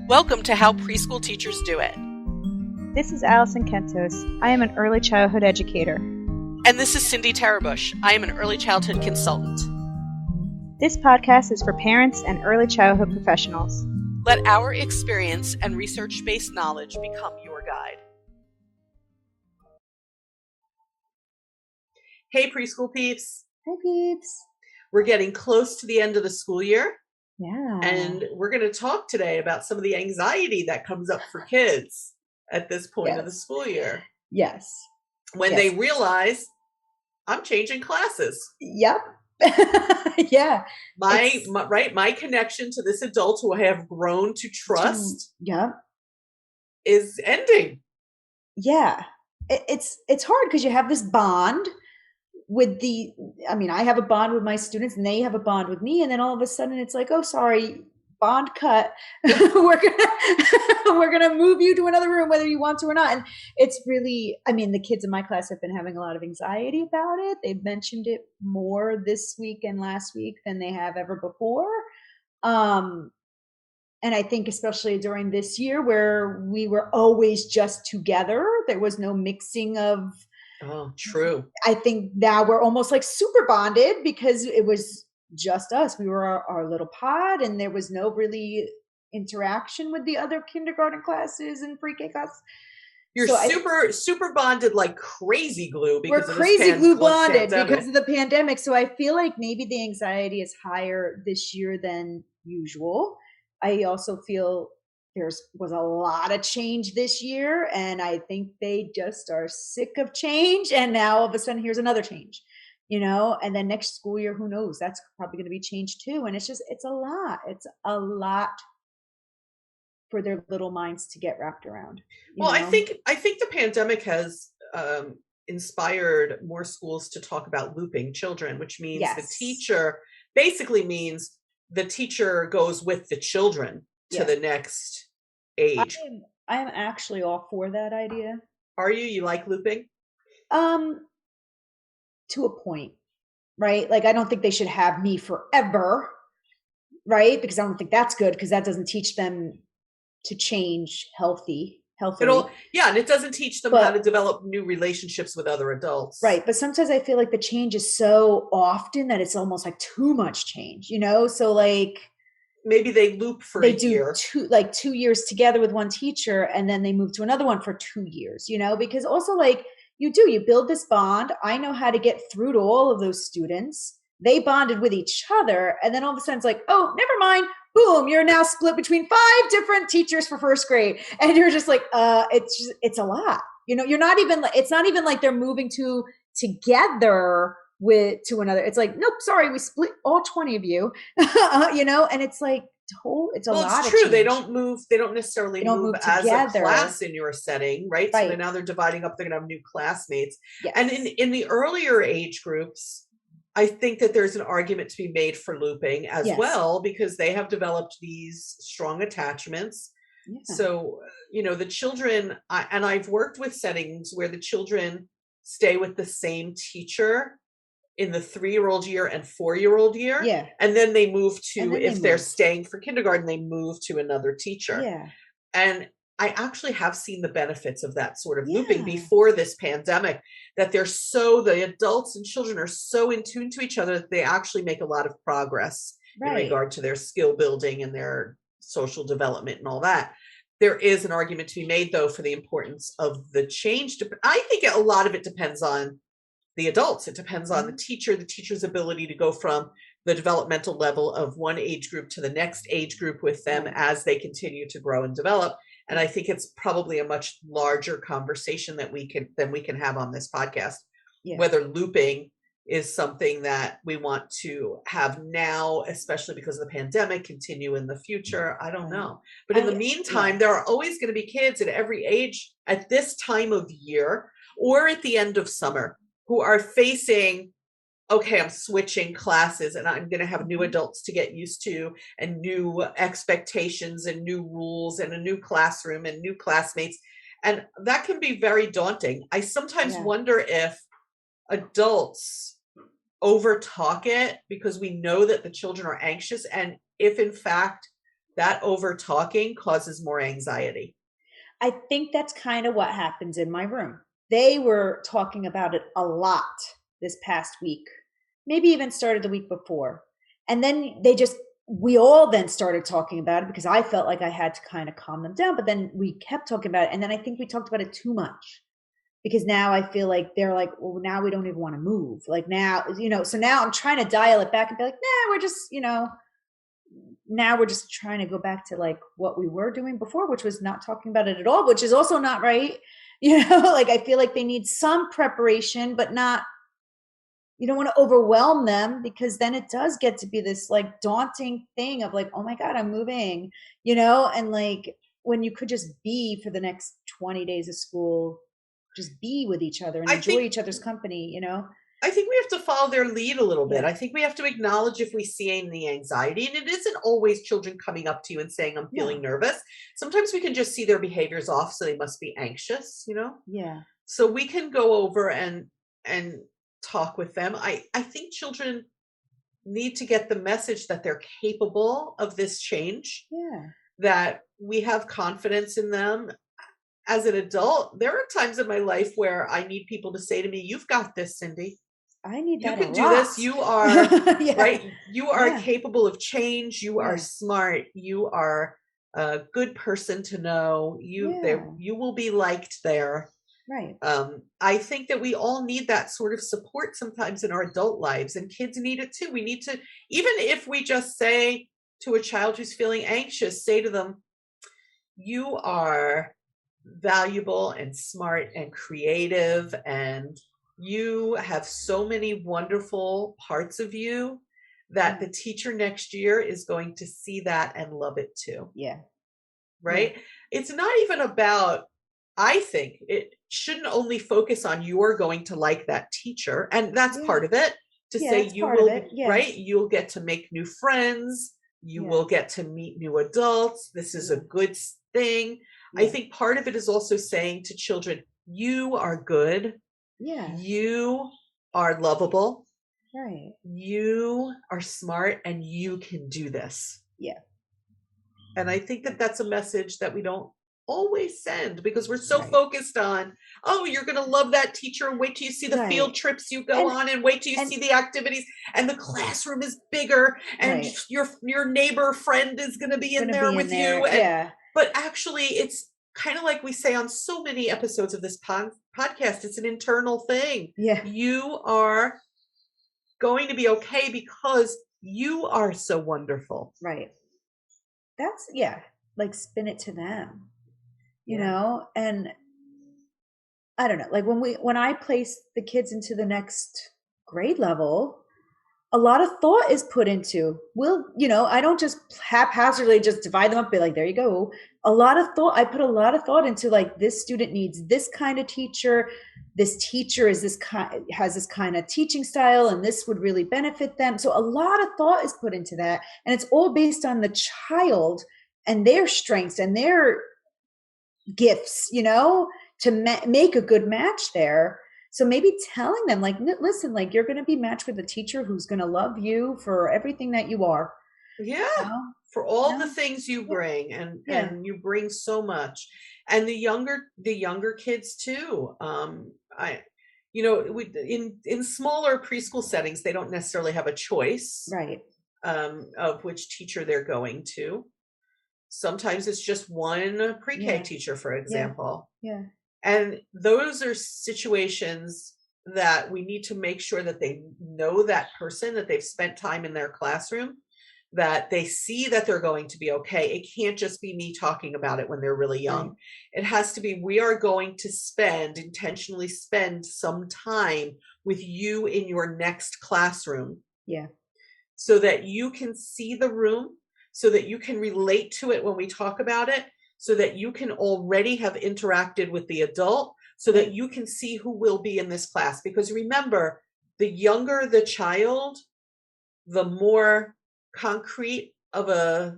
Welcome to How Preschool Teachers Do It. This is Alison Kentos. I am an early childhood educator. And this is Cindy Tarabush. I am an early childhood consultant. This podcast is for parents and early childhood professionals. Let our experience and research-based knowledge become your guide. Hey, preschool peeps. Hi, peeps. We're getting close to the end of the school year. Yeah. And we're going to talk today about some of the anxiety that comes up for kids at this point of the school year. Yes. When they realize, I'm changing classes. Yep. Yeah. My connection to this adult who I have grown to trust is ending. Yeah. It's hard because you have this bond with I have a bond with my students and they have a bond with me. And then all of a sudden it's like, oh, sorry, bond cut. we're going to move you to another room, whether you want to or not. And it's really, the kids in my class have been having a lot of anxiety about it. They've mentioned it more this week and last week than they have ever before. And I think especially during this year where we were always just together, there was no mixing of. Oh, true. I think now we're almost like super bonded because it was just us. We were our little pod and there was no really interaction with the other kindergarten classes and pre-K classes. You're super bonded like crazy glue because we're crazy glue bonded because of the pandemic. So I feel like maybe the anxiety is higher this year than usual. I also feel was a lot of change this year, and I think they just are sick of change. And now all of a sudden, here's another change, and then next school year, who knows? That's probably going to be changed too. And it's a lot. It's a lot for their little minds to get wrapped around. Well, I think the pandemic has inspired more schools to talk about looping children, which means the teacher basically means the teacher goes with the children to the next age. I am actually all for that idea. Are you? You like looping? To a point, right? Like, I don't think they should have me forever, right? Because I don't think that's good because that doesn't teach them to change healthy. And it doesn't teach them how to develop new relationships with other adults. Right. But sometimes I feel like the change is so often that it's almost like too much change, So like, maybe they loop for a year. They do 2 years together with one teacher and then they move to another one for 2 years, because also like you build this bond. I know how to get through to all of those students. They bonded with each other. And then all of a sudden it's like, oh, never mind. Boom. You're now split between 5 different teachers for first grade. And you're just like, it's a lot, you're not even, it's not even like they're moving together to another. It's like, nope, sorry, we split all 20 of you, and it's like, it's a lot. It's true. They don't necessarily move as together. A class in your setting, right? So now they're dividing up, they're going to have new classmates. Yes. And in the earlier age groups, I think that there's an argument to be made for looping as well, because they have developed these strong attachments. Yeah. So, the children, I've worked with settings where the children stay with the same teacher in the 3-year-old year and 4-year-old year. Yeah. And then they move to, they're staying for kindergarten, they move to another teacher. Yeah. And I actually have seen the benefits of that sort of looping before this pandemic, that the adults and children are so in tune to each other that they actually make a lot of progress in regard to their skill building and their social development and all that. There is an argument to be made, though, for the importance of the change. I think a lot of it depends on the adults. It depends on the teacher's ability to go from the developmental level of one age group to the next age group with them as they continue to grow and develop. And I think it's probably a much larger conversation than we can have on this podcast. Yeah. Whether looping is something that we want to have now, especially because of the pandemic, continue in the future. I don't know. But in the meantime, there are always going to be kids at every age at this time of year or at the end of summer who are facing, okay, I'm switching classes and I'm going to have new adults to get used to and new expectations and new rules and a new classroom and new classmates. And that can be very daunting. I sometimes wonder if adults over talk it because we know that the children are anxious, and if in fact that over talking causes more anxiety. I think that's kind of what happens in my room. They were talking about it a lot this past week, maybe even started the week before. And then we all then started talking about it because I felt like I had to kind of calm them down, but then we kept talking about it. And then I think we talked about it too much because now I feel like they're like, well, now we don't even want to move. Like now, so now I'm trying to dial it back and be like, nah, we're just, now we're just trying to go back to like what we were doing before, which was not talking about it at all, which is also not right. Like I feel like they need some preparation, but not, you don't want to overwhelm them because then it does get to be this like daunting thing of like, oh my God, I'm moving, and like when you could just be for the next 20 days of school, just be with each other and enjoy each other's company, I think we have to follow their lead a little bit. I think we have to acknowledge if we see any anxiety, and it isn't always children coming up to you and saying, I'm feeling nervous. Sometimes we can just see their behaviors off. So they must be anxious, Yeah. So we can go over and talk with them. I think children need to get the message that they're capable of this change. Yeah. That we have confidence in them. As an adult, there are times in my life where I need people to say to me, you've got this, Cindy. I need that. You can do this. You are right. You are capable of change. You are smart. You are a good person to know. You will be liked there. Right. I think that we all need that sort of support sometimes in our adult lives, and kids need it too. We need to, even if we just say to a child who's feeling anxious, say to them, you are valuable and smart and creative, and you have so many wonderful parts of you that the teacher next year is going to see that and love it too. Yeah. Right. Yeah. It's not even about, I think it shouldn't only focus on you're going to like that teacher. And that's part of it, to say you will, right. You'll get to make new friends. You will get to meet new adults. This is a good thing. I think part of it is also saying to children, you are good. Yeah. You are lovable. Right. You are smart and you can do this. Yeah. And I think that that's a message that we don't always send because we're so focused on, oh, you're going to love that teacher and wait till you see the field trips you go on and wait till you see the activities and the classroom is bigger and your neighbor friend is going to be in there with you. And, but actually it's kind of like we say on so many episodes of this podcast, it's an internal thing. Yeah. You are going to be okay because you are so wonderful. Right. That's, like spin it to them, you know? And I don't know, like when I place the kids into the next grade level, a lot of thought is put into, I don't just haphazardly just divide them up, be like, there you go. I put a lot of thought into like, this student needs this kind of teacher. This teacher has this kind of teaching style, and this would really benefit them. So a lot of thought is put into that. And it's all based on the child and their strengths and their gifts, to make a good match there. So maybe telling them like, listen, like you're going to be matched with a teacher who's going to love you for everything that you are. Yeah. For all the things you bring and you bring so much. And the younger kids too. In smaller preschool settings, they don't necessarily have a choice of which teacher they're going to. Sometimes it's just one pre-K teacher, for example. Yeah. And those are situations that we need to make sure that they know that person, that they've spent time in their classroom, that they see that they're going to be okay. It can't just be me talking about it when they're really young. It has to be, we are going to intentionally spend some time with you in your next classroom. Yeah. So that you can see the room, so that you can relate to it when we talk about it, so that you can already have interacted with the adult, so that you can see who will be in this class. Because remember, the younger the child, the more concrete of a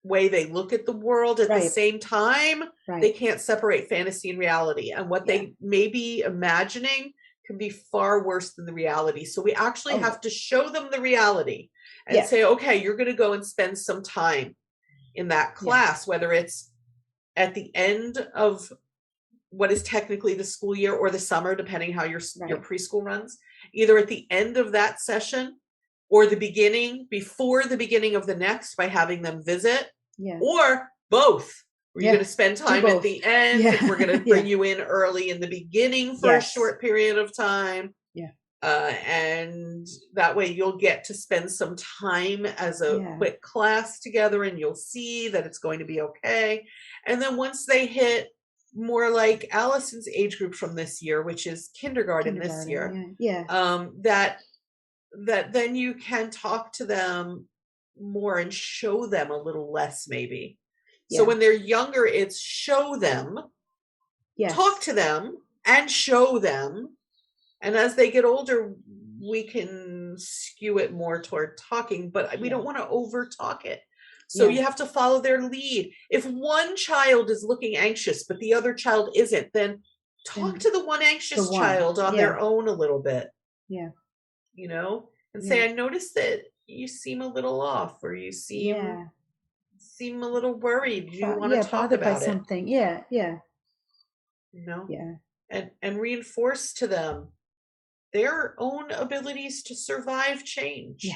way they look at the world. At the same time, they can't separate fantasy and reality. And what they may be imagining can be far worse than the reality. So we actually have to show them the reality and say, okay, you're going to go and spend some time in that class, whether it's at the end of what is technically the school year or the summer, depending how your preschool runs, either at the end of that session or the beginning, before the beginning of the next, by having them visit, or both. We're going to spend time at the end. We're going to bring you in early in the beginning for a short period of time. And that way you'll get to spend some time as a quick class together, and you'll see that it's going to be okay. And then once they hit more like Allison's age group from this year, which is kindergarten this year, that then you can talk to them more and show them a little less, maybe. So when they're younger, it's show them, talk to them, and show them. And as they get older, we can skew it more toward talking, but we don't want to over talk it. So you have to follow their lead. If one child is looking anxious, but the other child isn't, then talk to the one anxious child on their own a little bit. You know, and say, I noticed that you seem a little off, or you seem a little worried. Do you want to talk about it? Something. You know? And reinforce to them their own abilities to survive change.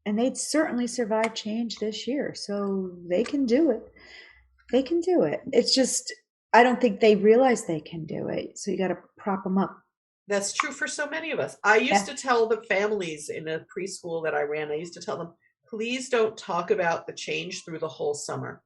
And they'd certainly survived change this year, so they can do it. It's just, I don't think they realize they can do it, so you got to prop them up. That's true for so many of us. I used to tell the families in a preschool that I ran, I used to tell them, please don't talk about the change through the whole summer.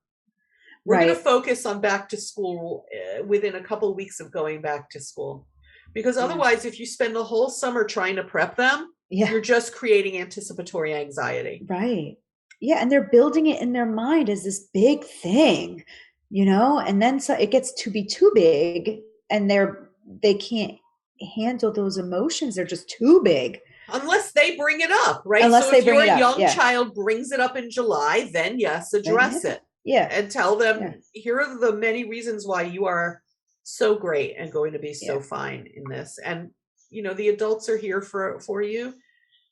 We're going to focus on back to school within a couple of weeks of going back to school. Because otherwise, if you spend the whole summer trying to prep them, you're just creating anticipatory anxiety. And they're building it in their mind as this big thing, you know, and then it gets to be too big, and they can't handle those emotions. They're just too big. Unless they bring it up, right? So if your young child brings it up in July, then address it. And tell them, here are the many reasons why you are so great and going to be so fine in this. And, you know, the adults are here for you.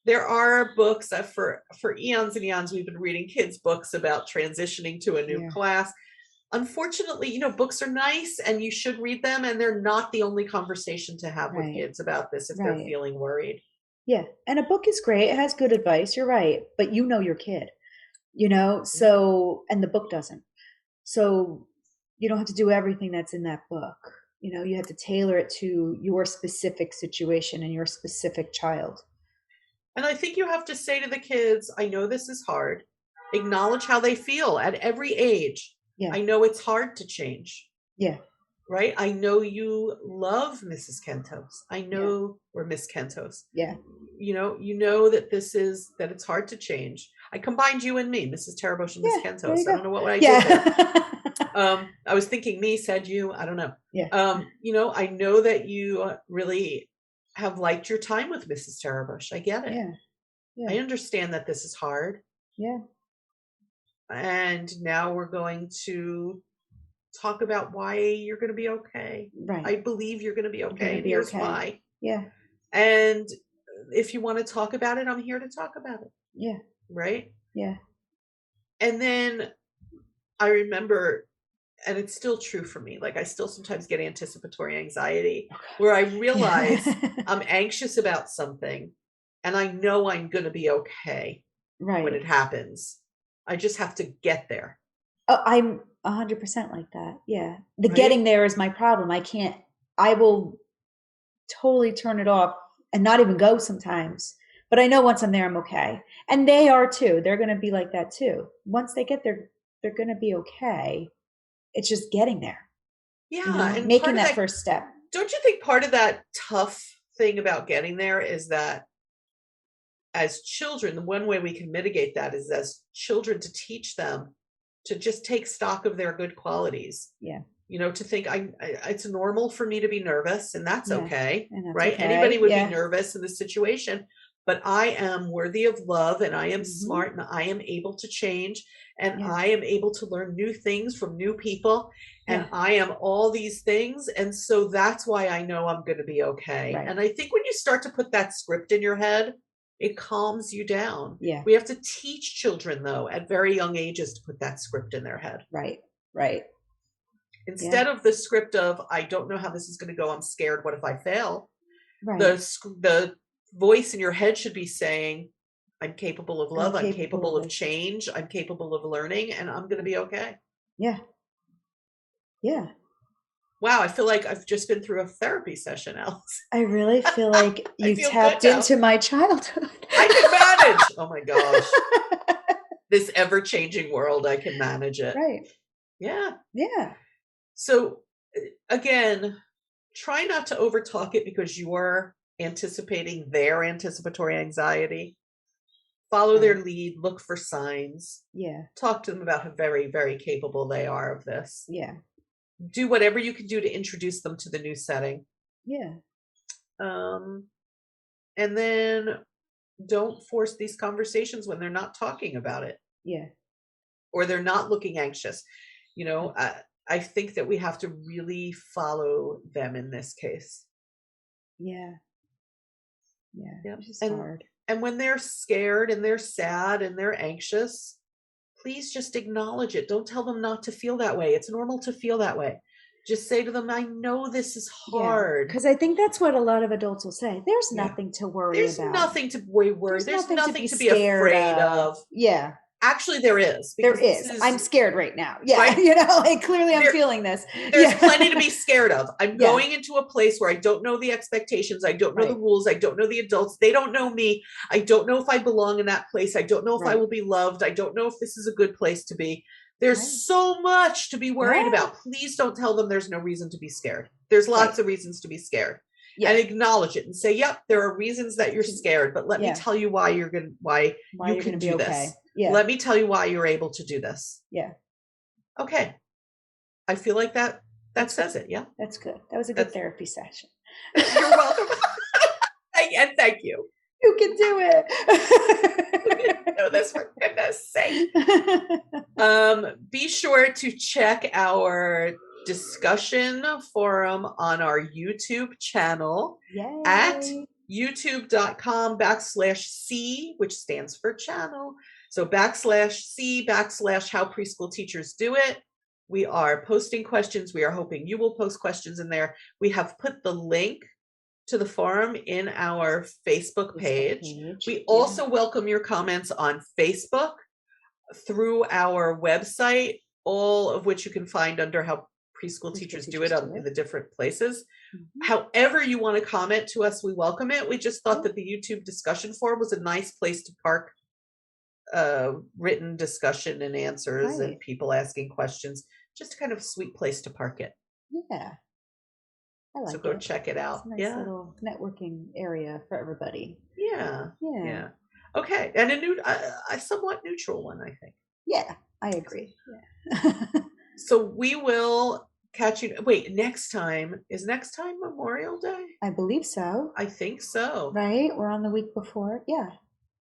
There are books that for eons and eons, we've been reading kids' books about transitioning to a new class. Unfortunately, you know, books are nice and you should read them, and they're not the only conversation to have with kids about this if they're feeling worried. And a book is great. It has good advice. You're right. But you know your kid, you know, so, and the book doesn't. So you don't have to do everything that's in that book. You know, you have to tailor it to your specific situation and your specific child. And I think you have to say to the kids, I know this is hard. Acknowledge how they feel at every age. I know it's hard to change. Right? I know you love Mrs. Kentos. I know we're Miss Kentos. You know that that it's hard to change. I combined you and me, Mrs. Tarabosh and Miss Kentos. I don't know what I did there. I was thinking me, said you, I don't know. You know, I know that you really have liked your time with Mrs. Tarabosh. I get it. I understand that this is hard. And now we're going to talk about why you're going to be okay. I believe you're going to be okay. And here's why. And if you want to talk about it, I'm here to talk about it. Right? And then I remember, and it's still true for me, like I still sometimes get anticipatory anxiety where I realize I'm anxious about something and I know I'm going to be okay when it happens. I just have to get there. Oh, I'm 100% like that. The getting there is my problem. I will totally turn it off and not even go sometimes. But I know once I'm there, I'm okay. And they are too. They're going to be like that too. Once they get there, they're going to be okay. It's just getting there. You know, and making that first step. Don't you think part of that tough thing about getting there is that as children, the one way we can mitigate that is as children to teach them to just take stock of their good qualities. You know, to think it's normal for me to be nervous, and that's okay, and that's right? Okay. Anybody would be nervous in this situation, but I am worthy of love, and I am smart, and I am able to change, and I am able to learn new things from new people, and I am all these things, and so that's why I know I'm going to be okay. And I think when you start to put that script in your head, It calms you down. Yeah. We have to teach children, though, at very young ages to put that script in their head. Right. Instead of the script of, I don't know how this is going to go, I'm scared, what if I fail? Right. The voice in your head should be saying, I'm capable of love, I'm capable of change, I'm capable of learning, and I'm going to be okay. Yeah. Yeah. Wow, I feel like I've just been through a therapy session, Alice. I really feel like you tapped into my childhood. I can manage. Oh my gosh. This ever-changing world, I can manage it. Right. Yeah. Yeah. So again, try not to overtalk it because you're anticipating their anticipatory anxiety. Follow their lead, look for signs. Yeah. Talk to them about how very, very capable they are of this. Yeah. Do whatever you can do to introduce them to the new setting. Yeah. And then don't force these conversations when they're not talking about it. Yeah. Or they're not looking anxious. You know, I think that we have to really follow them in this case. Yeah. Yeah. Yep. It's hard. And when they're scared and they're sad and they're anxious, please just acknowledge it. Don't tell them not to feel that way. It's normal to feel that way. Just say to them, I know this is hard. Because I think that's what a lot of adults will say. There's nothing to worry about. There's nothing to worry. There's nothing to be afraid of. Yeah. Actually, there is. There is. I'm scared right now. Yeah. Right? You know, like clearly I'm feeling this. There's plenty to be scared of. I'm going into a place where I don't know the expectations. I don't know the rules. I don't know the adults. They don't know me. I don't know if I belong in that place. I don't know if I will be loved. I don't know if this is a good place to be. There's so much to be worried about. Please don't tell them there's no reason to be scared. There's lots of reasons to be scared. Yeah. And acknowledge it and say, yep, there are reasons that you're scared, but let me tell you why you can do this. Yeah. Let me tell you why you're able to do this. Yeah. Okay. I feel like that says it. Yeah. That's good. That was a good therapy session. You're welcome. And thank you. You can do it. You know this for goodness sake. Be sure to check our discussion forum on our YouTube channel at youtube.com/C, which stands for channel. So /C /how preschool teachers do it. We are posting questions. We are hoping you will post questions in there. We have put the link to the forum in our Facebook page. We also welcome your comments on Facebook, through our website, all of which you can find under How Preschool Teachers Do It in the different places. However you want to comment to us, we welcome it. We just thought that the YouTube discussion forum was a nice place to park written discussion and answers and people asking questions. Just a kind of sweet place to park it. Yeah. I like it. So go check it out. It's a nice little networking area for everybody. Yeah. Okay. And a somewhat neutral one, I think. Yeah, I agree. Yeah. So we will catch you. Wait, next time Memorial Day? I believe so. I think so. Right? We're on the week before. Yeah.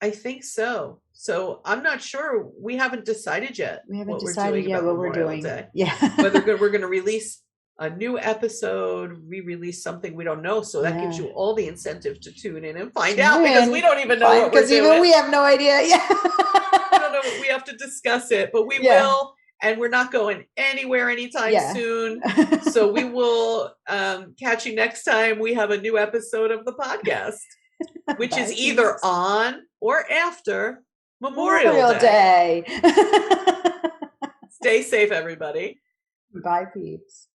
I think so. So I'm not sure. We haven't decided yet. We haven't decided yet what we're doing. Day. Yeah. Whether we're going to release a new episode, re-release something we don't know. So that gives you all the incentive to tune in and find out, because we don't even know what we're doing. Because even we have no idea. Yeah. We don't know what we have to discuss it, but we will. And we're not going anywhere anytime soon. So we will catch you next time we have a new episode of the podcast, which is either on or after Memorial Day. Stay safe, everybody. Bye, peeps.